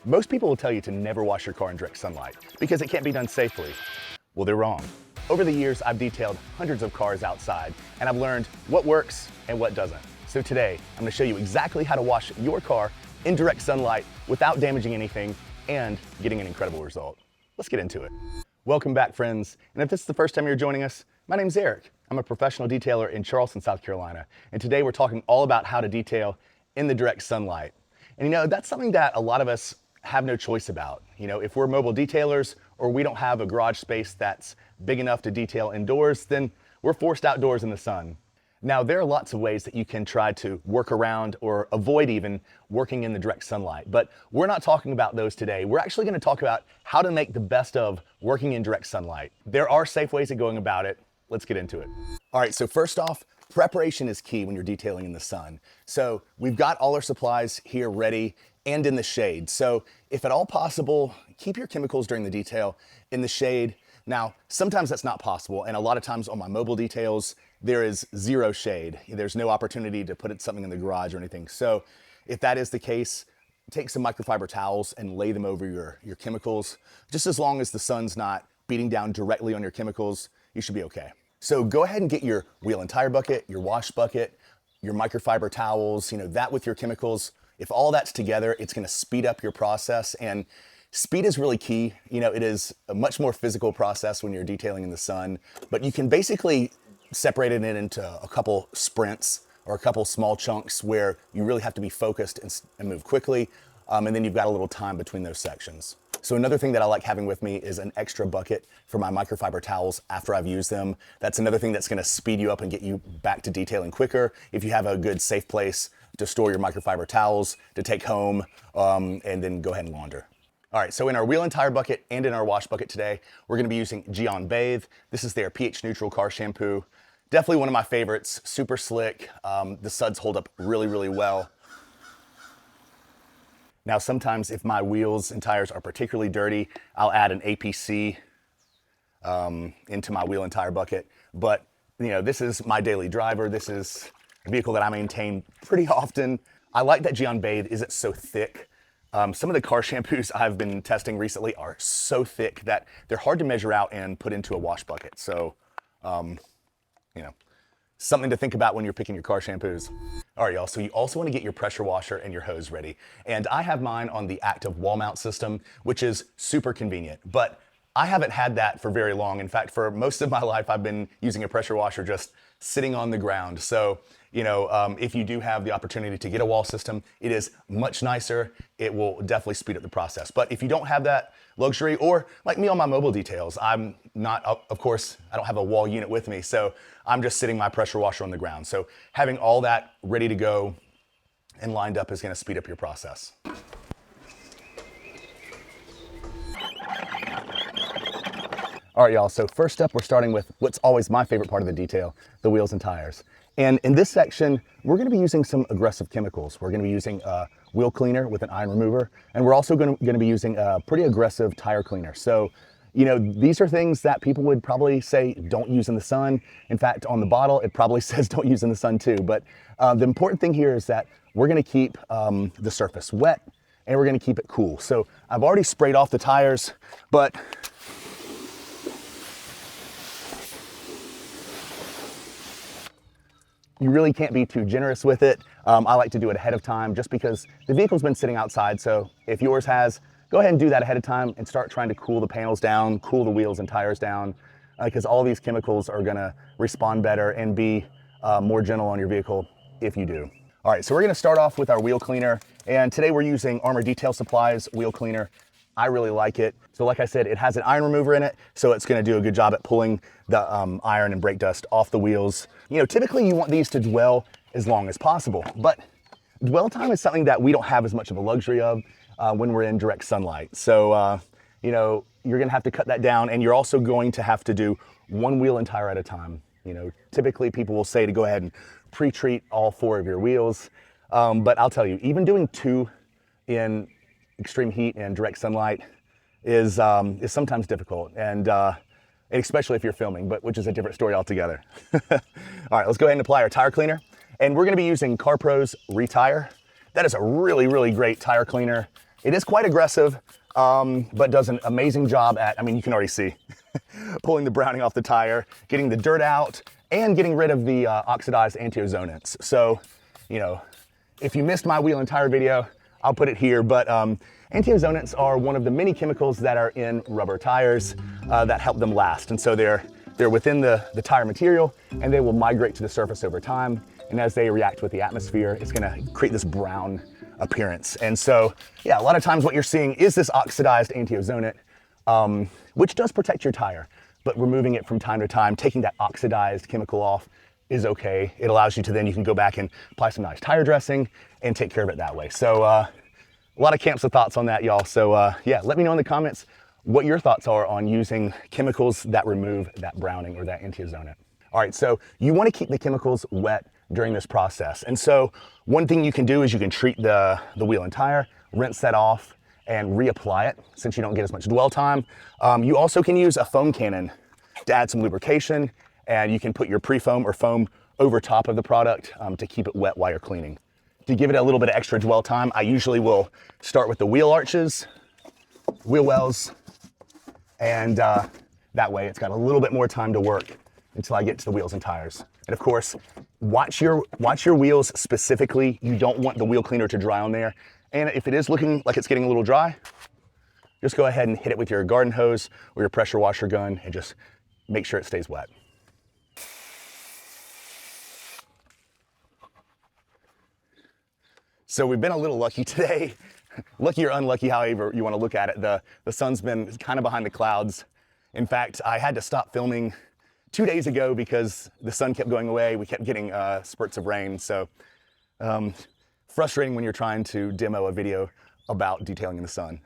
Most people will tell you to never wash your car in direct sunlight because it can't be done safely. Well, they're wrong. Over the years, I've detailed hundreds of cars outside, and I've learned what works and what doesn't. So today, I'm gonna show you exactly how to wash your car in direct sunlight without damaging anything and getting an incredible result. Let's get into it. Welcome back, friends. And if this is the first time you're joining us, my name's Eric. I'm a professional detailer in Charleston, South Carolina. And today we're talking all about how to detail in the direct sunlight. And you know, that's something that a lot of us have no choice about. You know, if we're mobile detailers or we don't have a garage space that's big enough to detail indoors, then we're forced outdoors in the sun. Now, there are lots of ways that you can try to work around or avoid even working in the direct sunlight, but we're not talking about those today. We're actually going to talk about how to make the best of working in direct sunlight. There are safe ways of going about it. Let's get into it. All right, so first off, preparation is key when you're detailing in the sun. So we've got all our supplies here ready and in the shade. So if at all possible, keep your chemicals during the detail in the shade. Now, sometimes that's not possible, and a lot of times on my mobile details, there is zero shade. There's no opportunity to put something in the garage or anything. So if that is the case, take some microfiber towels and lay them over your chemicals. Just as long as the sun's not beating down directly on your chemicals, you should be okay. So go ahead and get your wheel and tire bucket, your wash bucket, your microfiber towels, that with your chemicals. If all that's together, it's gonna speed up your process, and speed is really key. It is a much more physical process when you're detailing in the sun, but you can basically separate it into a couple sprints or a couple small chunks where you really have to be focused and move quickly, and then you've got a little time between those sections. So another thing that I like having with me is an extra bucket for my microfiber towels after I've used them. That's another thing that's gonna speed you up and get you back to detailing quicker if you have a good safe place to store your microfiber towels to take home and then go ahead and launder. All right, so in our wheel and tire bucket and in our wash bucket today, we're gonna be using Geon Bathe. This is their pH neutral car shampoo. Definitely one of my favorites, super slick. The suds hold up really, really well. Now, sometimes if my wheels and tires are particularly dirty, I'll add an APC into my wheel and tire bucket. But this is my daily driver. This is a vehicle that I maintain pretty often. I like that Geon Bathe isn't so thick. Some of the car shampoos I've been testing recently are so thick that they're hard to measure out and put into a wash bucket. So, something to think about when you're picking your car shampoos. All right, y'all, so you also wanna get your pressure washer and your hose ready. And I have mine on the active wall mount system, which is super convenient, but I haven't had that for very long. In fact, for most of my life, I've been using a pressure washer just sitting on the ground. So, if you do have the opportunity to get a wall system, it is much nicer. It will definitely speed up the process. But if you don't have that luxury, or like me on my mobile details, I'm not, of course, I don't have a wall unit with me, so I'm just sitting my pressure washer on the ground. So having all that ready to go and lined up is gonna speed up your process. All right, y'all, so first up, we're starting with what's always my favorite part of the detail, the wheels and tires. And in this section, we're gonna be using some aggressive chemicals. We're gonna be using a wheel cleaner with an iron remover, and we're also gonna be using a pretty aggressive tire cleaner. So, these are things that people would probably say don't use in the sun. In fact, on the bottle, it probably says don't use in the sun too. But the important thing here is that we're gonna keep the surface wet, and we're gonna keep it cool. So I've already sprayed off the tires, but you really can't be too generous with it. I like to do it ahead of time just because the vehicle's been sitting outside. So if yours has, go ahead and do that ahead of time and start trying to cool the panels down, cool the wheels and tires down, because all these chemicals are gonna respond better and be more gentle on your vehicle if you do. All right, so we're gonna start off with our wheel cleaner. And today we're using Armor Detail Supplies wheel cleaner. I really like it. So like I said, it has an iron remover in it, so it's gonna do a good job at pulling the iron and brake dust off the wheels. Typically you want these to dwell as long as possible, but dwell time is something that we don't have as much of a luxury of when we're in direct sunlight. So, you're gonna have to cut that down, and you're also going to have to do one wheel and tire at a time. Typically people will say to go ahead and pre-treat all 4 of your wheels, but I'll tell you, even doing 2 in extreme heat and direct sunlight is sometimes difficult, and especially if you're filming, but which is a different story altogether. All right, let's go ahead and apply our tire cleaner. And we're gonna be using CarPro's Retire. That is a really, really great tire cleaner. It is quite aggressive, but does an amazing job at, I mean, you can already see, pulling the browning off the tire, getting the dirt out, and getting rid of the oxidized antiozonants. So, you know, if you missed my wheel and tire video, I'll put it here, but antiozonants are one of the many chemicals that are in rubber tires that help them last. And so they're within the tire material, and they will migrate to the surface over time. And as they react with the atmosphere, it's gonna create this brown appearance. And so, yeah, a lot of times what you're seeing is this oxidized antiozonant, which does protect your tire, but removing it from time to time, taking that oxidized chemical off is okay. It allows you to then, you can go back and apply some nice tire dressing and take care of it that way. So a lot of camps of thoughts on that, y'all. So yeah, let me know in the comments what your thoughts are on using chemicals that remove that browning or that antiozonant. All right, so you wanna keep the chemicals wet during this process. And so one thing you can do is you can treat the wheel and tire, rinse that off, and reapply it since you don't get as much dwell time. You also can use a foam cannon to add some lubrication, and you can put your Prefoam or foam over top of the product to keep it wet while you're cleaning. To give it a little bit of extra dwell time, I usually will start with the wheel arches, wheel wells, and that way it's got a little bit more time to work until I get to the wheels and tires. And of course, watch your wheels specifically. You don't want the wheel cleaner to dry on there. And if it is looking like it's getting a little dry, just go ahead and hit it with your garden hose or your pressure washer gun and just make sure it stays wet. So we've been a little lucky today. Lucky or unlucky, however you want to look at it. The sun's been kind of behind the clouds. In fact, I had to stop filming 2 days ago because the sun kept going away. We kept getting spurts of rain. So frustrating when you're trying to demo a video about detailing in the sun.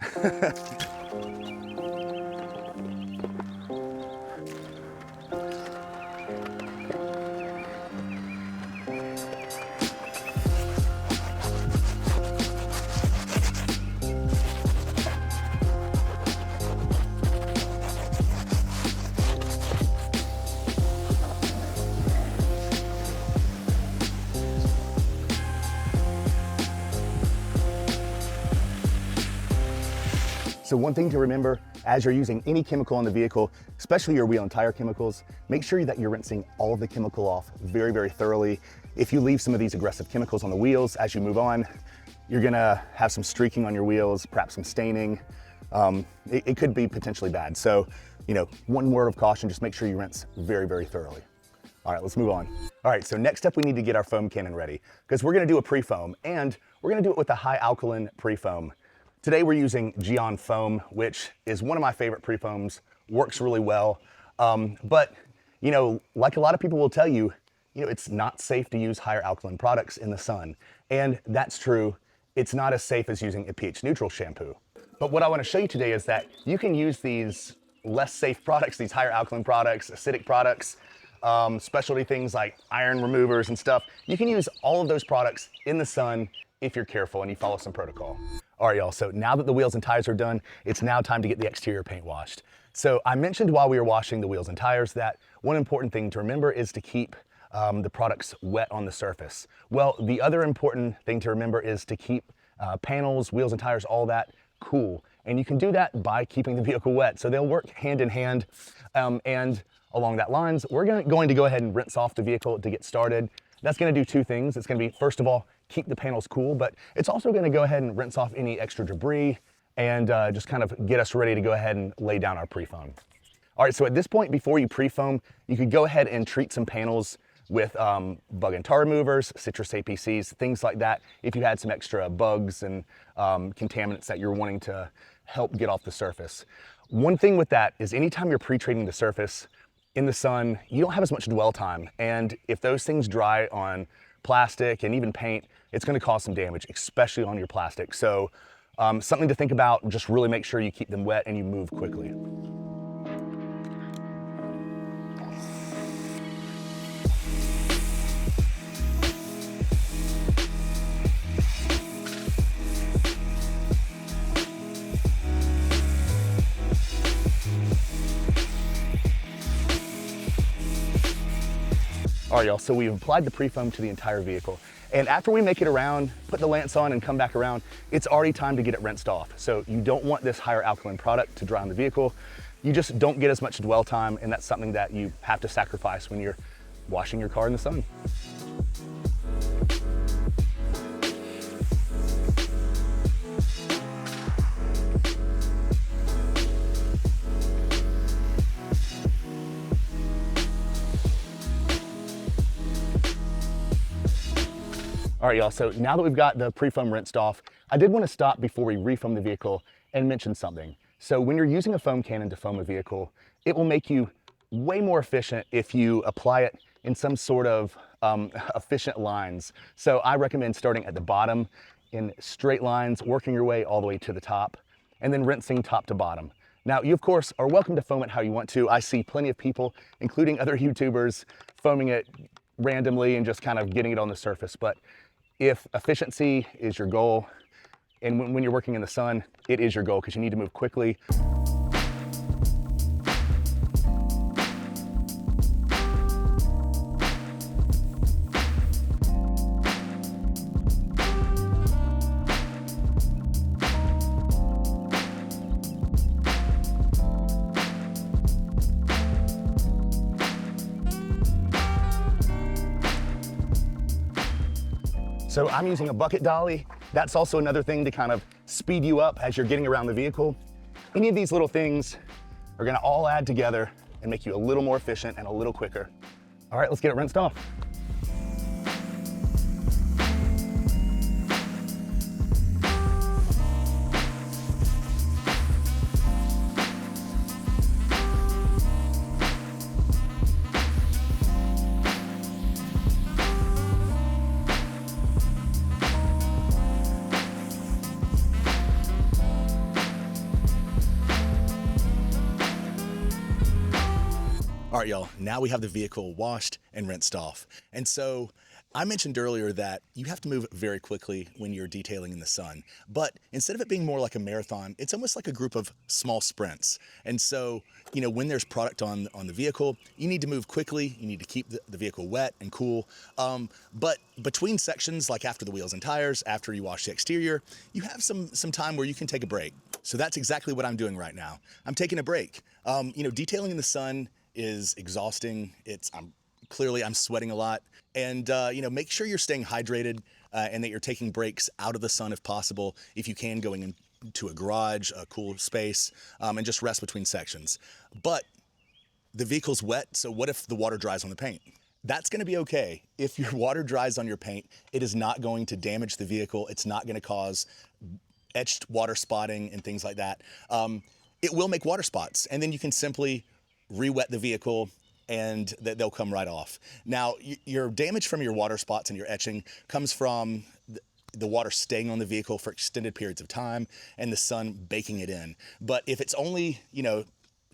So one thing to remember as you're using any chemical in the vehicle, especially your wheel and tire chemicals, make sure that you're rinsing all of the chemical off very, very thoroughly. If you leave some of these aggressive chemicals on the wheels as you move on, you're gonna have some streaking on your wheels, perhaps some staining. It could be potentially bad. So, you know, one word of caution, just make sure you rinse very, very thoroughly. All right, let's move on. All right, so next up we need to get our foam cannon ready because we're gonna do a Prefoam, and we're gonna do it with a high alkaline Prefoam. Today we're using Geon Foam, which is one of my favorite Prefoams, works really well. But, you know, like a lot of people will tell you, it's not safe to use higher alkaline products in the sun. And that's true. It's not as safe as using a pH neutral shampoo. But what I want to show you today is that you can use these less safe products, these higher alkaline products, acidic products, specialty things like iron removers and stuff. You can use all of those products in the sun if you're careful and you follow some protocol. All right, y'all, so now that the wheels and tires are done, it's now time to get the exterior paint washed. So I mentioned while we were washing the wheels and tires that one important thing to remember is to keep the products wet on the surface. Well, the other important thing to remember is to keep panels, wheels and tires, all that cool. And you can do that by keeping the vehicle wet. So they'll work hand in hand. And along that lines, we're going to go ahead and rinse off the vehicle to get started. That's gonna do two things. It's gonna be, first of all, keep the panels cool, but it's also gonna go ahead and rinse off any extra debris and just kind of get us ready to go ahead and lay down our Prefoam. All right, so at this point, before you Prefoam, you could go ahead and treat some panels with bug and tar removers, citrus APCs, things like that, if you had some extra bugs and contaminants that you're wanting to help get off the surface. One thing with that is anytime you're pre-treating the surface in the sun, you don't have as much dwell time. And if those things dry on plastic and even paint, it's gonna cause some damage, especially on your plastic. So something to think about, just really make sure you keep them wet and you move quickly. All right, y'all, so we've applied the Prefoam to the entire vehicle. And after we make it around, put the lance on and come back around, it's already time to get it rinsed off. So you don't want this higher alkaline product to dry on the vehicle. You just don't get as much dwell time, and that's something that you have to sacrifice when you're washing your car in the sun. All right, y'all, so now that we've got the Prefoam rinsed off, I did want to stop before we refoam the vehicle and mention something. So when you're using a foam cannon to foam a vehicle, it will make you way more efficient if you apply it in some sort of efficient lines. So I recommend starting at the bottom in straight lines, working your way all the way to the top, and then rinsing top to bottom. Now, you of course are welcome to foam it how you want to. I see plenty of people, including other YouTubers, foaming it randomly and just kind of getting it on the surface. But if efficiency is your goal, and when you're working in the sun, it is your goal because you need to move quickly. So I'm using a bucket dolly. That's also another thing to kind of speed you up as you're getting around the vehicle. Any of these little things are gonna all add together and make you a little more efficient and a little quicker. All right, let's get it rinsed off. All right, y'all, now we have the vehicle washed and rinsed off. And so I mentioned earlier that you have to move very quickly when you're detailing in the sun. But instead of it being more like a marathon, it's almost like a group of small sprints. And so, you know, when there's product on the vehicle, you need to move quickly. You need to keep the vehicle wet and cool. But between sections, like after the wheels and tires, after you wash the exterior, you have some time where you can take a break. So that's exactly what I'm doing right now. I'm taking a break. You know, detailing in the sun is exhausting. I'm sweating a lot. And you know, make sure you're staying hydrated and that you're taking breaks out of the sun if possible. If you can, going into a garage, a cool space, and just rest between sections. But the vehicle's wet, so what if the water dries on the paint? That's gonna be okay. If your water dries on your paint, it is not going to damage the vehicle. It's not gonna cause etched water spotting and things like that. It will make water spots, and then you can simply re-wet the vehicle and they'll come right off. Now, your damage from your water spots and your etching comes from the water staying on the vehicle for extended periods of time and the sun baking it in. But if it's only, you know,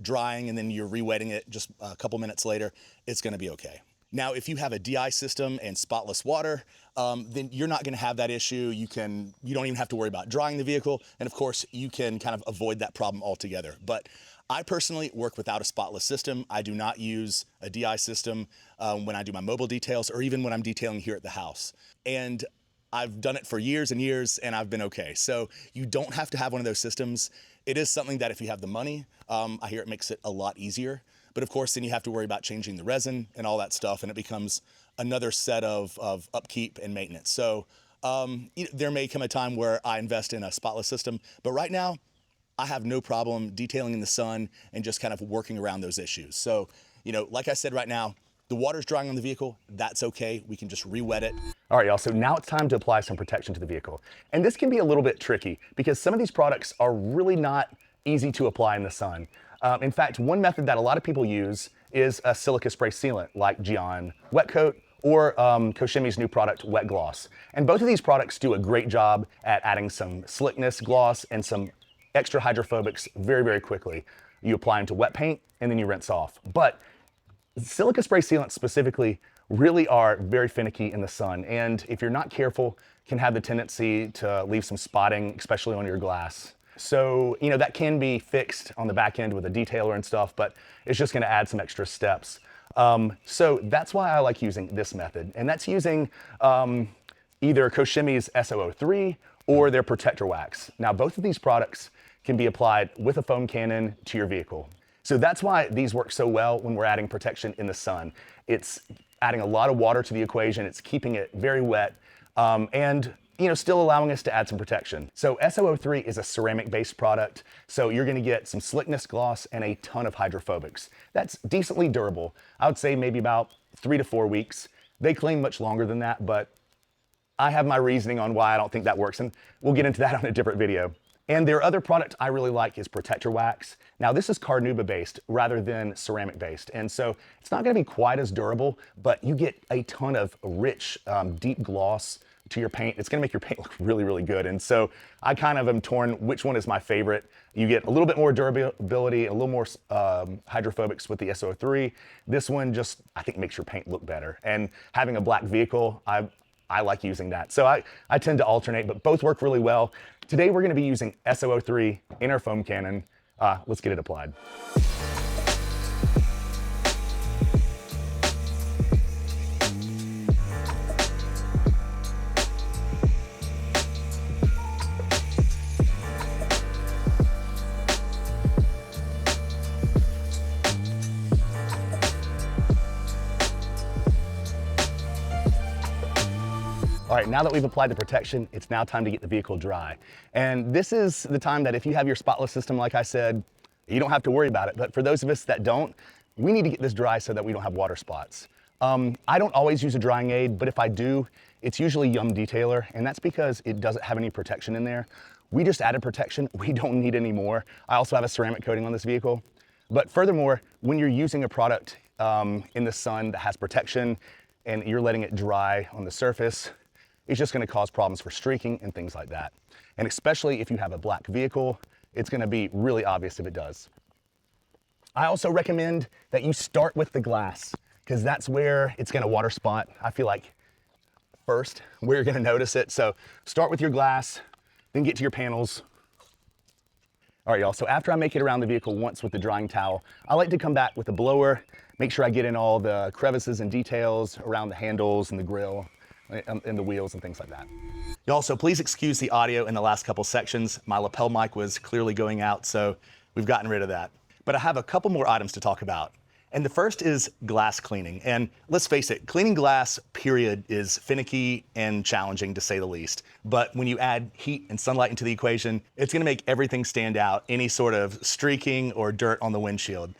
drying and then you're re-wetting it just a couple minutes later, it's gonna be okay. Now, if you have a DI system and spotless water, then you're not gonna have that issue. You don't even have to worry about drying the vehicle. And of course, you can kind of avoid that problem altogether. But I personally work without a spotless system. I do not use a DI system when I do my mobile details or even when I'm detailing here at the house. And I've done it for years and years and I've been okay. So you don't have to have one of those systems. It is something that if you have the money, I hear it makes it a lot easier. But of course, then you have to worry about changing the resin and all that stuff, and it becomes another set of upkeep and maintenance. So there may come a time where I invest in a spotless system, but right now, I have no problem detailing in the sun and just kind of working around those issues. So, you know, like I said right now, the water's drying on the vehicle, that's okay. We can just re-wet it. All right, y'all, so now it's time to apply some protection to the vehicle. And this can be a little bit tricky because some of these products are really not easy to apply in the sun. In fact, one method that a lot of people use is a silica spray sealant like Geon Wet Coat or Koshimi's new product, Wet Gloss. And both of these products do a great job at adding some slickness, gloss, and some extra hydrophobics very, very quickly. You apply them to wet paint and then you rinse off. But silica spray sealants specifically really are very finicky in the sun. And if you're not careful, can have the tendency to leave some spotting, especially on your glass. So, you know, that can be fixed on the back end with a detailer and stuff, but it's just gonna add some extra steps. So that's why I like using this method. And that's using either Koshimi's SO03 or their protector wax. Now, both of these products can be applied with a foam cannon to your vehicle. So that's why these work so well when we're adding protection in the sun. It's adding a lot of water to the equation, it's keeping it very wet, and still allowing us to add some protection. So SO03 is a ceramic-based product, so you're gonna get some slickness gloss and a ton of hydrophobics. That's decently durable. I would say maybe about 3 to 4 weeks. They claim much longer than that, but I have my reasoning on why I don't think that works, and we'll get into that on a different video. And their other product I really like is protector wax. Now this is carnauba based rather than ceramic based. And so it's not gonna be quite as durable, but you get a ton of rich, deep gloss to your paint. It's gonna make your paint look really, really good. And so I kind of am torn which one is my favorite. You get a little bit more durability, a little more hydrophobics with the SO3. This one just, I think, makes your paint look better. And having a black vehicle, I like using that. So I tend to alternate, but both work really well. Today we're gonna be using SO03 in our foam cannon. Let's get it applied. All right, now that we've applied the protection, it's now time to get the vehicle dry. And this is the time that if you have your spotless system, like I said, you don't have to worry about it. But for those of us that don't, we need to get this dry so that we don't have water spots. I don't always use a drying aid, but if I do, it's usually Yum Detailer, and that's because it doesn't have any protection in there. We just added protection, we don't need any more. I also have a ceramic coating on this vehicle. But furthermore, when you're using a product in the sun that has protection and you're letting it dry on the surface, it's just gonna cause problems for streaking and things like that. And especially if you have a black vehicle, it's gonna be really obvious if it does. I also recommend that you start with the glass because that's where it's gonna water spot. I feel like first, where you're gonna notice it. So start with your glass, then get to your panels. All right, y'all, so after I make it around the vehicle once with the drying towel, I like to come back with a blower, make sure I get in all the crevices and details around the handles and the grill, and the wheels and things like that. Y'all, so please excuse the audio in the last couple sections. My lapel mic was clearly going out, so we've gotten rid of that. But I have a couple more items to talk about. And the first is glass cleaning. And let's face it, cleaning glass, period, is finicky and challenging to say the least. But when you add heat and sunlight into the equation, it's gonna make everything stand out, any sort of streaking or dirt on the windshield.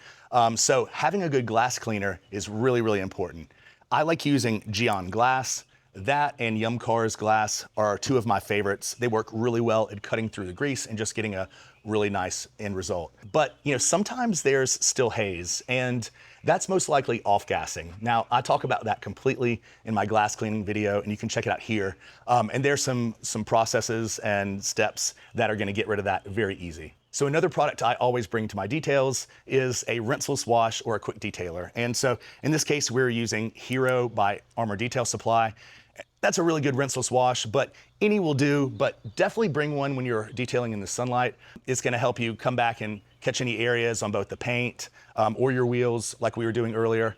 So having a good glass cleaner is really, really important. I like using Geon glass. That and Yum Cars glass are two of my favorites. They work really well at cutting through the grease and just getting a really nice end result. But sometimes there's still haze, and that's most likely off-gassing. Now, I talk about that completely in my glass cleaning video, and you can check it out here. And there's some processes and steps that are gonna get rid of that very easy. So another product I always bring to my details is a rinseless wash or a quick detailer. And so in this case, we're using Hero by Armor Detail Supply. That's a really good rinseless wash, but any will do, but definitely bring one when you're detailing in the sunlight. It's gonna help you come back and catch any areas on both the paint or your wheels like we were doing earlier.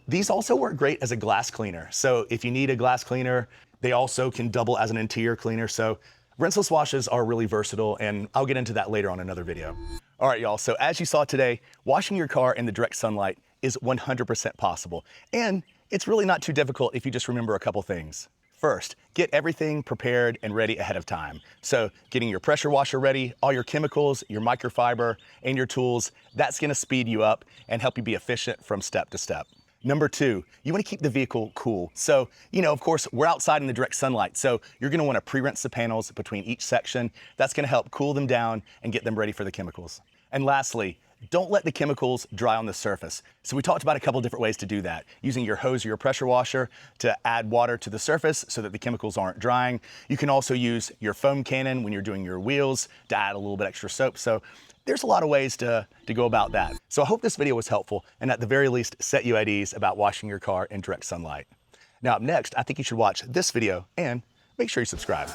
These also work great as a glass cleaner. So if you need a glass cleaner, they also can double as an interior cleaner. So rinseless washes are really versatile, and I'll get into that later on another video. All right, y'all, so as you saw today, washing your car in the direct sunlight is 100% possible. And it's really not too difficult if you just remember a couple things. First, get everything prepared and ready ahead of time. So getting your pressure washer ready, all your chemicals, your microfiber, and your tools, that's gonna speed you up and help you be efficient from step to step. Number two, you wanna keep the vehicle cool. So, of course, we're outside in the direct sunlight, so you're gonna wanna pre-rinse the panels between each section. That's gonna help cool them down and get them ready for the chemicals. And lastly, don't let the chemicals dry on the surface. So we talked about a couple different ways to do that. Using your hose or your pressure washer to add water to the surface so that the chemicals aren't drying. You can also use your foam cannon when you're doing your wheels to add a little bit extra soap. So there's a lot of ways to go about that. So I hope this video was helpful and at the very least set you at ease about washing your car in direct sunlight. Now up next, I think you should watch this video and make sure you subscribe.